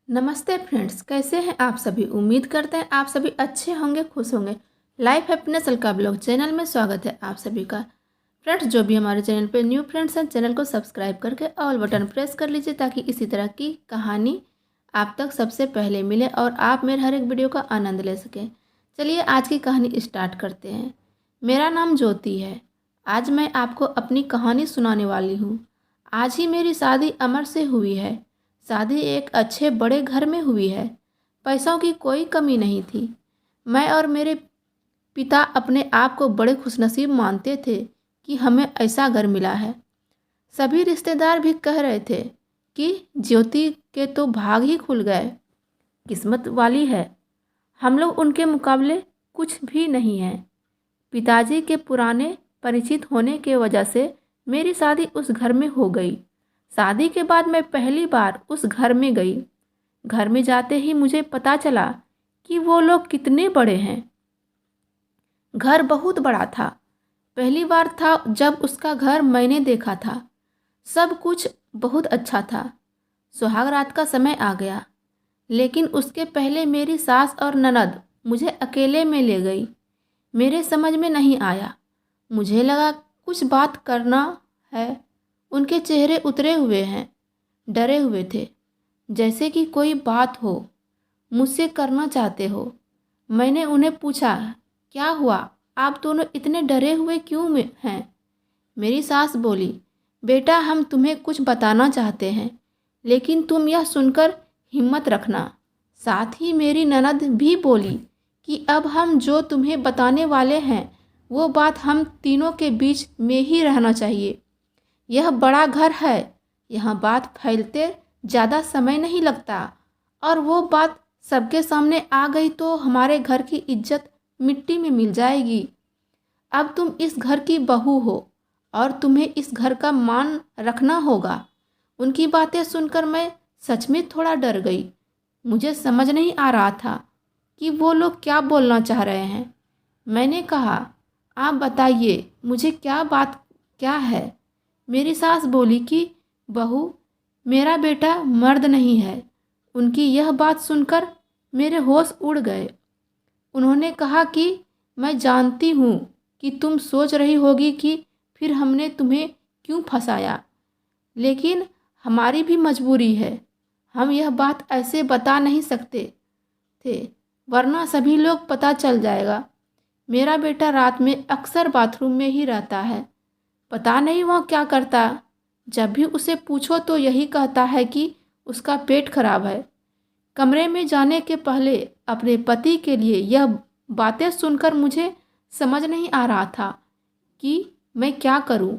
नमस्ते फ्रेंड्स, कैसे हैं आप सभी। उम्मीद करते हैं आप सभी अच्छे होंगे, खुश होंगे। Life happiness Alka blog channel में स्वागत है आप सभी का। फ्रेंड्स, जो भी हमारे चैनल पे न्यू फ्रेंड्स हैं, चैनल को सब्सक्राइब करके ऑल बटन प्रेस कर लीजिए ताकि इसी तरह की कहानी आप तक सबसे पहले मिले और आप मेरे हर एक वीडियो का आनंद ले सकें। चलिए आज की कहानी स्टार्ट करते हैं। मेरा नाम ज्योति है। आज मैं आपको अपनी कहानी सुनाने वाली हूँ। आज ही मेरी शादी अमर से हुई है। शादी एक अच्छे बड़े घर में हुई है। पैसों की कोई कमी नहीं थी। मैं और मेरे पिता अपने आप को बड़े खुशनसीब मानते थे कि हमें ऐसा घर मिला है। सभी रिश्तेदार भी कह रहे थे कि ज्योति के तो भाग ही खुल गए, किस्मत वाली है। हम लोग उनके मुकाबले कुछ भी नहीं हैं। पिताजी के पुराने परिचित होने के वजह से मेरी शादी उस घर में हो गई। शादी के बाद मैं पहली बार उस घर में गई। घर में जाते ही मुझे पता चला कि वो लोग कितने बड़े हैं। घर बहुत बड़ा था। पहली बार था जब उसका घर मैंने देखा था। सब कुछ बहुत अच्छा था। सुहाग रात का समय आ गया, लेकिन उसके पहले मेरी सास और ननद मुझे अकेले में ले गई। मेरे समझ में नहीं आया। मुझे लगा कुछ बात करना है। उनके चेहरे उतरे हुए हैं, डरे हुए थे, जैसे कि कोई बात हो, मुझसे करना चाहते हो। मैंने उन्हें पूछा, क्या हुआ, आप दोनों इतने डरे हुए क्यों हैं। मेरी सास बोली, बेटा हम तुम्हें कुछ बताना चाहते हैं, लेकिन तुम यह सुनकर हिम्मत रखना। साथ ही मेरी ननद भी बोली कि अब हम जो तुम्हें बताने वाले हैं वो बात हम तीनों के बीच में ही रहना चाहिए। यह बड़ा घर है, यहाँ बात फैलते ज़्यादा समय नहीं लगता, और वो बात सबके सामने आ गई तो हमारे घर की इज्जत मिट्टी में मिल जाएगी। अब तुम इस घर की बहू हो और तुम्हें इस घर का मान रखना होगा। उनकी बातें सुनकर मैं सच में थोड़ा डर गई। मुझे समझ नहीं आ रहा था कि वो लोग क्या बोलना चाह रहे हैं। मैंने कहा, आप बताइए मुझे क्या है। मेरी सास बोली कि बहू, मेरा बेटा मर्द नहीं है। उनकी यह बात सुनकर मेरे होश उड़ गए। उन्होंने कहा कि मैं जानती हूँ कि तुम सोच रही होगी कि फिर हमने तुम्हें क्यों फंसाया, लेकिन हमारी भी मजबूरी है। हम यह बात ऐसे बता नहीं सकते थे, वरना सभी लोग पता चल जाएगा। मेरा बेटा रात में अक्सर बाथरूम में ही रहता है। पता नहीं वह क्या करता। जब भी उसे पूछो तो यही कहता है कि उसका पेट खराब है। कमरे में जाने के पहले अपने पति के लिए यह बातें सुनकर मुझे समझ नहीं आ रहा था कि मैं क्या करूं।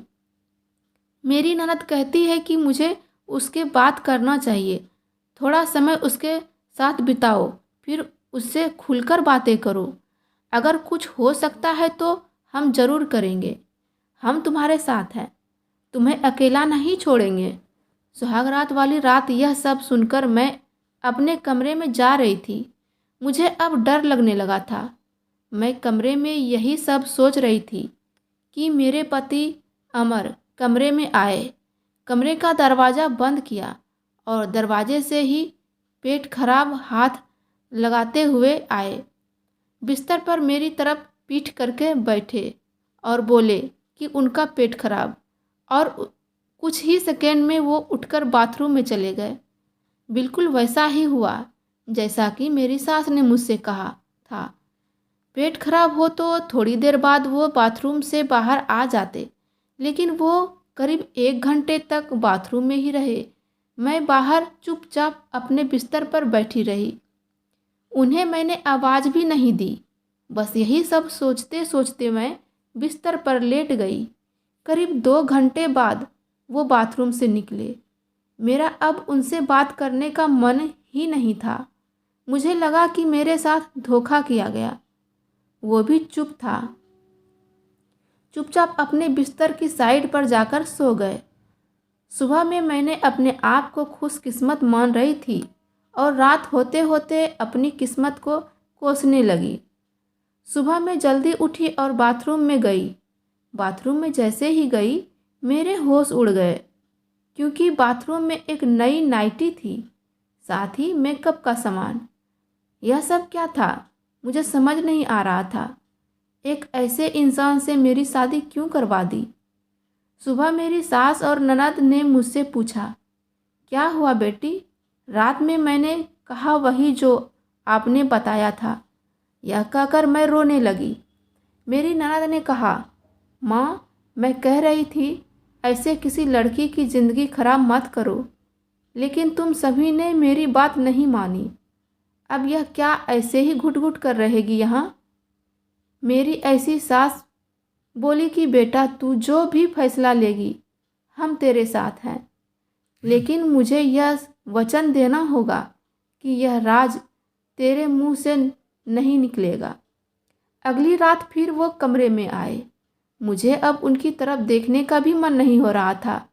मेरी ननद कहती है कि मुझे उसके बात करना चाहिए। थोड़ा समय उसके साथ बिताओ, फिर उससे खुलकर बातें करो। अगर कुछ हो सकता है तो हम ज़रूर करेंगे। हम तुम्हारे साथ हैं, तुम्हें अकेला नहीं छोड़ेंगे। सुहाग रात वाली रात यह सब सुनकर मैं अपने कमरे में जा रही थी। मुझे अब डर लगने लगा था। मैं कमरे में यही सब सोच रही थी कि मेरे पति अमर कमरे में आए, कमरे का दरवाज़ा बंद किया और दरवाजे से ही पेट खराब हाथ लगाते हुए आए। बिस्तर पर मेरी तरफ पीठ करके बैठे और बोले कि उनका पेट खराब, और कुछ ही सेकेंड में वो उठकर बाथरूम में चले गए। बिल्कुल वैसा ही हुआ जैसा कि मेरी सास ने मुझसे कहा था। पेट खराब हो तो थोड़ी देर बाद वो बाथरूम से बाहर आ जाते, लेकिन वो करीब 1 घंटे तक बाथरूम में ही रहे। मैं बाहर चुपचाप अपने बिस्तर पर बैठी रही। उन्हें मैंने आवाज़ भी नहीं दी। बस यही सब सोचते सोचते मैं बिस्तर पर लेट गई। करीब 2 घंटे बाद वो बाथरूम से निकले। मेरा अब उनसे बात करने का मन ही नहीं था। मुझे लगा कि मेरे साथ धोखा किया गया। वो भी चुप था। चुपचाप अपने बिस्तर की साइड पर जाकर सो गए। सुबह में मैंने अपने आप को खुशकिस्मत मान रही थी और रात होते होते अपनी किस्मत को कोसने लगी। सुबह में जल्दी उठी और बाथरूम में गई। बाथरूम में जैसे ही गई मेरे होश उड़ गए, क्योंकि बाथरूम में एक नई नाइटी थी। साथ ही मेकअप का सामान। यह सब क्या था, मुझे समझ नहीं आ रहा था। एक ऐसे इंसान से मेरी शादी क्यों करवा दी। सुबह मेरी सास और ननद ने मुझसे पूछा, क्या हुआ बेटी। रात में मैंने कहा वही जो आपने बताया था। यह कहकर मैं रोने लगी। मेरी ननद ने कहा, माँ मैं कह रही थी ऐसे किसी लड़की की ज़िंदगी खराब मत करो, लेकिन तुम सभी ने मेरी बात नहीं मानी। अब यह क्या ऐसे ही घुट घुट कर रहेगी यहाँ। मेरी ऐसी सास बोली कि बेटा तू जो भी फैसला लेगी हम तेरे साथ हैं, लेकिन मुझे यह वचन देना होगा कि यह राज तेरे मुंह से नहीं निकलेगा। अगली रात फिर वो कमरे में आए। मुझे अब उनकी तरफ देखने का भी मन नहीं हो रहा था।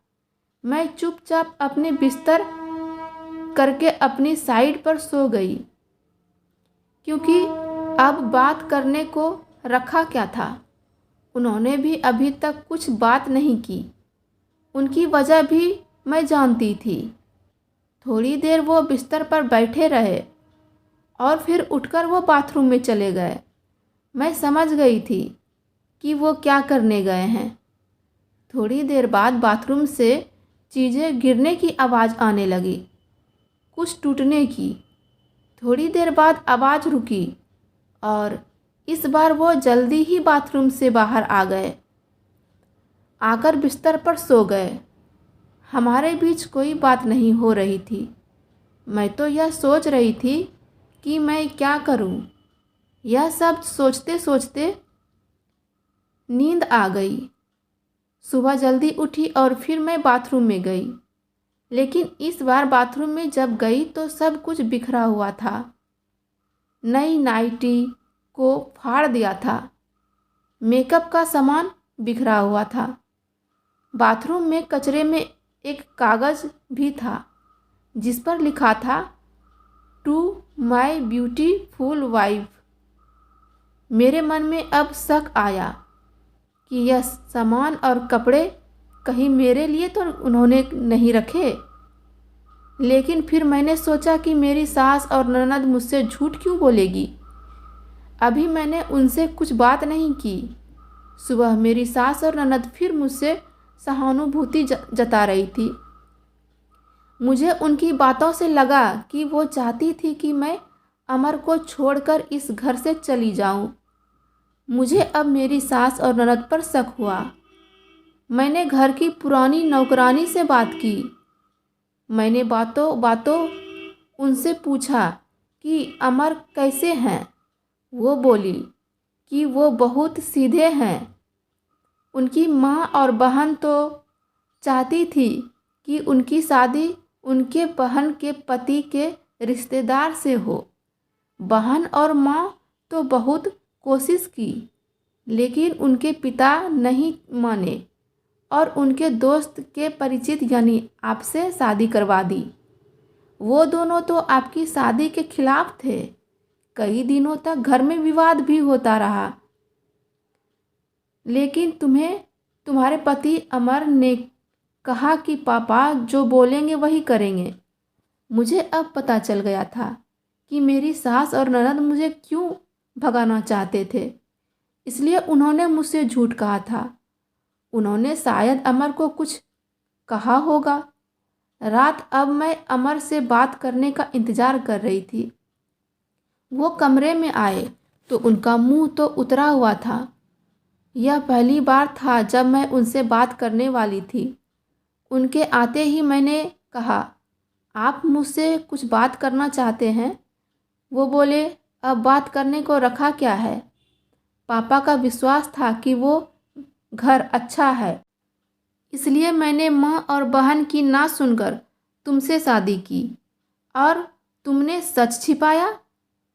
मैं चुपचाप अपने बिस्तर करके अपनी साइड पर सो गई, क्योंकि अब बात करने को रखा क्या था। उन्होंने भी अभी तक कुछ बात नहीं की। उनकी वजह भी मैं जानती थी। थोड़ी देर वो बिस्तर पर बैठे रहे और फिर उठकर वो बाथरूम में चले गए। मैं समझ गई थी कि वो क्या करने गए हैं। थोड़ी देर बाद बाथरूम से चीज़ें गिरने की आवाज़ आने लगी, कुछ टूटने की। थोड़ी देर बाद आवाज़ रुकी और इस बार वो जल्दी ही बाथरूम से बाहर आ गए। आकर बिस्तर पर सो गए। हमारे बीच कोई बात नहीं हो रही थी। मैं तो यह सोच रही थी कि मैं क्या करूं। यह सब सोचते सोचते नींद आ गई। सुबह जल्दी उठी और फिर मैं बाथरूम में गई, लेकिन इस बार बाथरूम में जब गई तो सब कुछ बिखरा हुआ था। नई नाइटी को फाड़ दिया था। मेकअप का सामान बिखरा हुआ था। बाथरूम में कचरे में एक कागज़ भी था जिस पर लिखा था, टू माई ब्यूटीफुल वाइफ। मेरे मन में अब शक आया कि यह सामान और कपड़े कहीं मेरे लिए तो उन्होंने नहीं रखे। लेकिन फिर मैंने सोचा कि मेरी सास और ननद मुझसे झूठ क्यों बोलेगी। अभी मैंने उनसे कुछ बात नहीं की। सुबह मेरी सास और ननद फिर मुझसे सहानुभूति जता रही थी। मुझे उनकी बातों से लगा कि वो चाहती थी कि मैं अमर को छोड़कर इस घर से चली जाऊं। मुझे अब मेरी सास और ननद पर शक हुआ। मैंने घर की पुरानी नौकरानी से बात की। मैंने बातों बातों उनसे पूछा कि अमर कैसे हैं। वो बोली कि वो बहुत सीधे हैं। उनकी माँ और बहन तो चाहती थी कि उनकी शादी उनके बहन के पति के रिश्तेदार से हो। बहन और माँ तो बहुत कोशिश की, लेकिन उनके पिता नहीं माने और उनके दोस्त के परिचित यानी आपसे शादी करवा दी। वो दोनों तो आपकी शादी के खिलाफ थे। कई दिनों तक घर में विवाद भी होता रहा, लेकिन तुम्हारे पति अमर ने कहा कि पापा जो बोलेंगे वही करेंगे। मुझे अब पता चल गया था कि मेरी सास और ननद मुझे क्यों भगाना चाहते थे। इसलिए उन्होंने मुझसे झूठ कहा था। उन्होंने शायद अमर को कुछ कहा होगा। रात अब मैं अमर से बात करने का इंतज़ार कर रही थी। वो कमरे में आए तो उनका मुंह तो उतरा हुआ था। यह पहली बार था जब मैं उनसे बात करने वाली थी। उनके आते ही मैंने कहा, आप मुझसे कुछ बात करना चाहते हैं। वो बोले, अब बात करने को रखा क्या है। पापा का विश्वास था कि वो घर अच्छा है, इसलिए मैंने माँ और बहन की ना सुनकर तुमसे शादी की और तुमने सच छिपाया।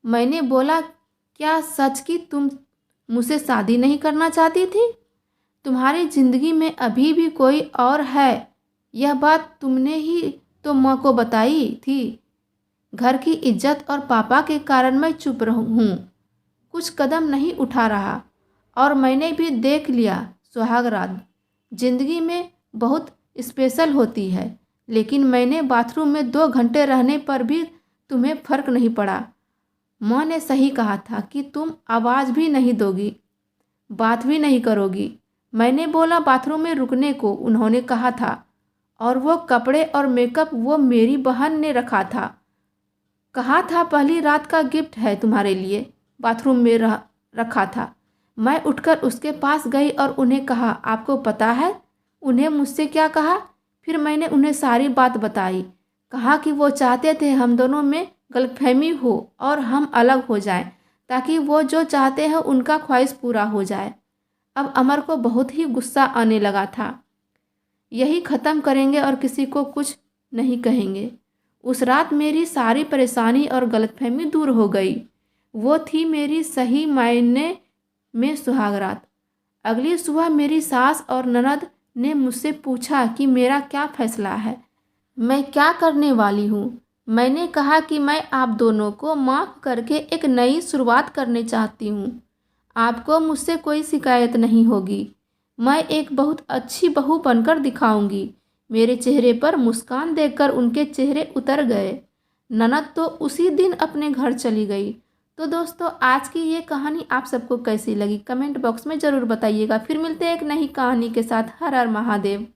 मैंने बोला, क्या सच कि तुम मुझसे शादी नहीं करना चाहती थी। तुम्हारी ज़िंदगी में अभी भी कोई और है, यह बात तुमने ही तो माँ को बताई थी। घर की इज्जत और पापा के कारण मैं चुप हूँ, कुछ कदम नहीं उठा रहा। और मैंने भी देख लिया, सुहाग रात जिंदगी में बहुत स्पेशल होती है, लेकिन मैंने बाथरूम में 2 घंटे रहने पर भी तुम्हें फर्क नहीं पड़ा। माँ ने सही कहा था कि तुम आवाज़ भी नहीं दोगी, बात भी नहीं करोगी। मैंने बोला बाथरूम में रुकने को, उन्होंने कहा था। और वो कपड़े और मेकअप वो मेरी बहन ने रखा था। कहा था पहली रात का गिफ्ट है तुम्हारे लिए, बाथरूम में रखा था। मैं उठकर उसके पास गई और उन्हें कहा, आपको पता है उन्हें मुझसे क्या कहा? फिर मैंने उन्हें सारी बात बताई। कहा कि वो चाहते थे हम दोनों में गलतफहमी हो और हम अलग हो जाएं, ताकि वो जो चाहते हैं उनका ख्वाहिश पूरा हो जाए। अब अमर को बहुत ही गुस्सा आने लगा था। यही ख़त्म करेंगे और किसी को कुछ नहीं कहेंगे। उस रात मेरी सारी परेशानी और गलतफहमी दूर हो गई। वो थी मेरी सही मायने में सुहाग रात। अगली सुबह मेरी सास और ननद ने मुझसे पूछा कि मेरा क्या फैसला है, मैं क्या करने वाली हूँ। मैंने कहा कि मैं आप दोनों को माफ़ करके एक नई शुरुआत करने चाहती हूँ। आपको मुझसे कोई शिकायत नहीं होगी। मैं एक बहुत अच्छी बहू बनकर दिखाऊंगी। मेरे चेहरे पर मुस्कान देखकर उनके चेहरे उतर गए। ननद तो उसी दिन अपने घर चली गई। तो दोस्तों, आज की ये कहानी आप सबको कैसी लगी कमेंट बॉक्स में ज़रूर बताइएगा। फिर मिलते हैं एक नई कहानी के साथ। हर हर महादेव।